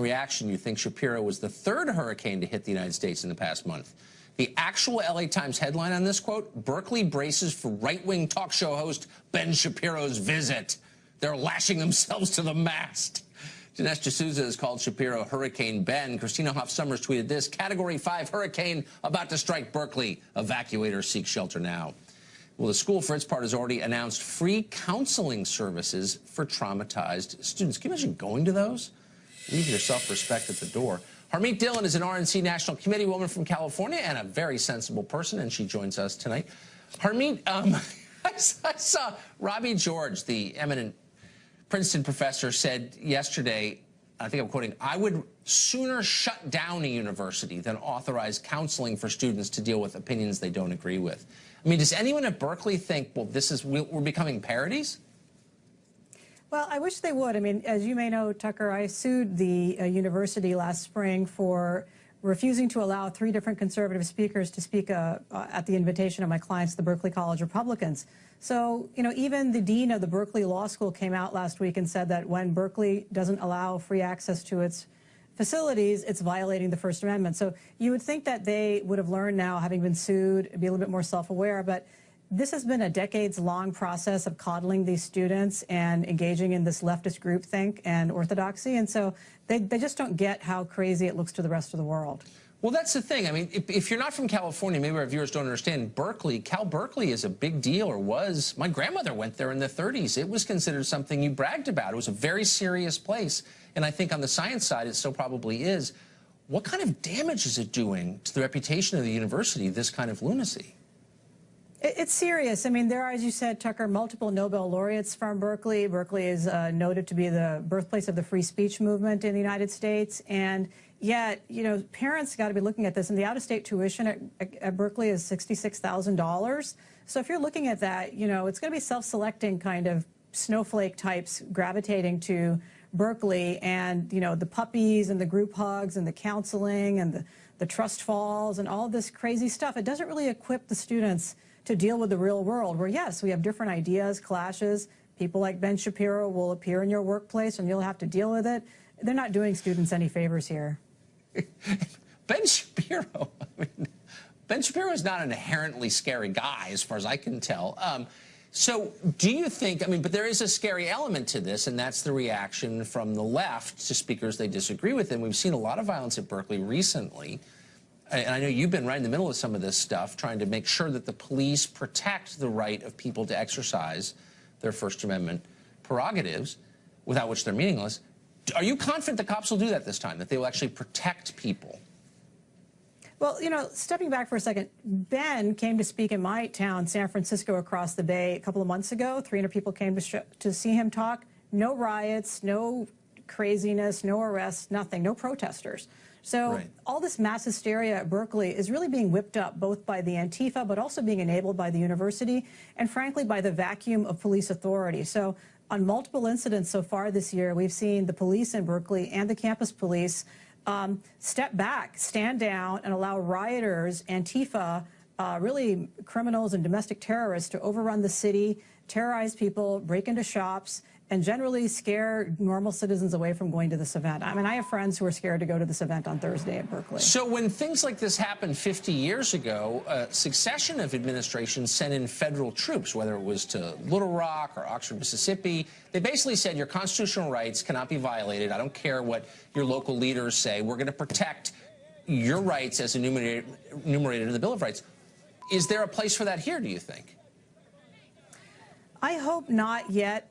reaction, you think Shapiro was the third hurricane to hit the United States in the past month. The actual LA Times headline on this quote, Berkeley braces for right-wing talk show host Ben Shapiro's visit. They're lashing themselves to the mast. Dinesh D'Souza has called Shapiro Hurricane Ben. Christina Hoff Sommers tweeted this, Category 5 hurricane about to strike Berkeley. Evacuators seek shelter now. Well, the school, for its part, has already announced free counseling services for traumatized students. Can you imagine going to those? Leave your self-respect at the door. Harmeet Dillon is an RNC National Committee woman from California and a very sensible person, and she joins us tonight. Harmeet, I saw Robbie George, the eminent Princeton professor, said yesterday, I think I'm quoting, I would sooner shut down a university than authorize counseling for students to deal with opinions they don't agree with. I mean, does anyone at Berkeley think, well, we're becoming parodies? Well, I wish they would. I mean, as you may know, Tucker, I sued the university last spring for refusing to allow 3 different conservative speakers to speak at the invitation of my clients, the Berkeley College Republicans. So, you know, even the dean of the Berkeley Law School came out last week and said that when Berkeley doesn't allow free access to its facilities, it's violating the First Amendment. So you would think that they would have learned now, having been sued, be a little bit more self-aware, but this has been a decades-long process of coddling these students and engaging in this leftist groupthink and orthodoxy, and so they just don't get how crazy it looks to the rest of the world. Well, that's the thing. I mean, if you're not from California, maybe our viewers don't understand, Cal Berkeley is a big deal, or was. My grandmother went there in the 30s. It was considered something you bragged about. It was a very serious place, and I think on the science side it still probably is. What kind of damage is it doing to the reputation of the university, this kind of lunacy? It's serious. I mean, there are, as you said, Tucker, multiple Nobel laureates from Berkeley. Berkeley is noted to be the birthplace of the free speech movement in the United States. And yet, you know, parents got to be looking at this. And the out-of-state tuition at Berkeley is $66,000. So if you're looking at that, you know, it's going to be self-selecting kind of snowflake types gravitating to Berkeley. And, you know, the puppies and the group hugs and the counseling and the trust falls and all this crazy stuff, it doesn't really equip the students to deal with the real world, where, yes, we have different ideas, clashes. People like Ben Shapiro will appear in your workplace and you'll have to deal with it. They're not doing students any favors here. Ben Shapiro, I mean, Ben Shapiro is not an inherently scary guy, as far as I can tell. So do you think, I mean, but there is a scary element to this, and that's the reaction from the left to speakers they disagree with. And we've seen a lot of violence at Berkeley recently. And I know you've been right in the middle of some of this stuff, trying to make sure that the police protect the right of people to exercise their First Amendment prerogatives, without which they're meaningless. Are you confident the cops will do that this time, that they will actually protect people? Well, you know, stepping back for a second, Ben came to speak in my town, San Francisco, across the bay a couple of months ago. 300 people came to see him talk. No riots, no craziness, no arrests, nothing, no protesters. So all this mass hysteria at Berkeley is really being whipped up both by the Antifa, but also being enabled by the university and, frankly, by the vacuum of police authority. So on multiple incidents so far this year, we've seen the police in Berkeley and the campus police step back, stand down, and allow rioters, Antifa, really criminals and domestic terrorists, to overrun the city, terrorize people, break into shops, and generally scare normal citizens away from going to this event. I mean, I have friends who are scared to go to this event on Thursday at Berkeley. So when things like this happened 50 years ago, a succession of administrations sent in federal troops, whether it was to Little Rock or Oxford, Mississippi. They basically said your constitutional rights cannot be violated. I don't care what your local leaders say. We're going to protect your rights as enumerated in the Bill of Rights. Is there a place for that here, do you think? I hope not yet,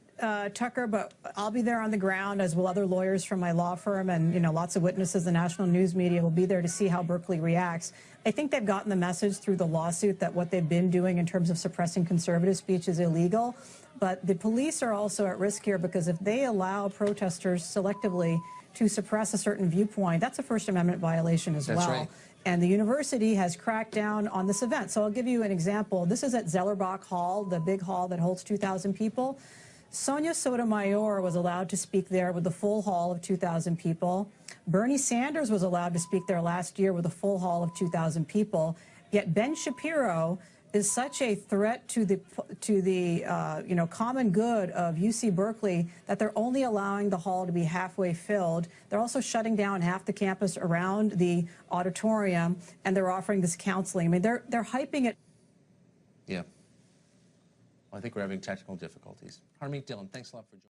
Tucker, but I'll be there on the ground, as will other lawyers from my law firm, and, you know, lots of witnesses. The national news media will be there to see how Berkeley reacts. I think they've gotten the message through the lawsuit that what they've been doing in terms of suppressing conservative speech is illegal. But the police are also at risk here, because if they allow protesters selectively to suppress a certain viewpoint, that's a First Amendment violation as well. That's right. And the university has cracked down on this event. So I'll give you an example. This is at Zellerbach Hall, the big hall that holds 2,000 people. Sonia Sotomayor was allowed to speak there with the full hall of 2,000 people. Bernie Sanders was allowed to speak there last year with a full hall of 2,000 people. Yet Ben Shapiro is such a threat to the you know, common good of UC Berkeley that they're only allowing the hall to be halfway filled. They're also shutting down half the campus around the auditorium, and they're offering this counseling. I mean, they're hyping it. Yeah. Well, I think we're having technical difficulties. Harmeet Dillon, thanks a lot for joining.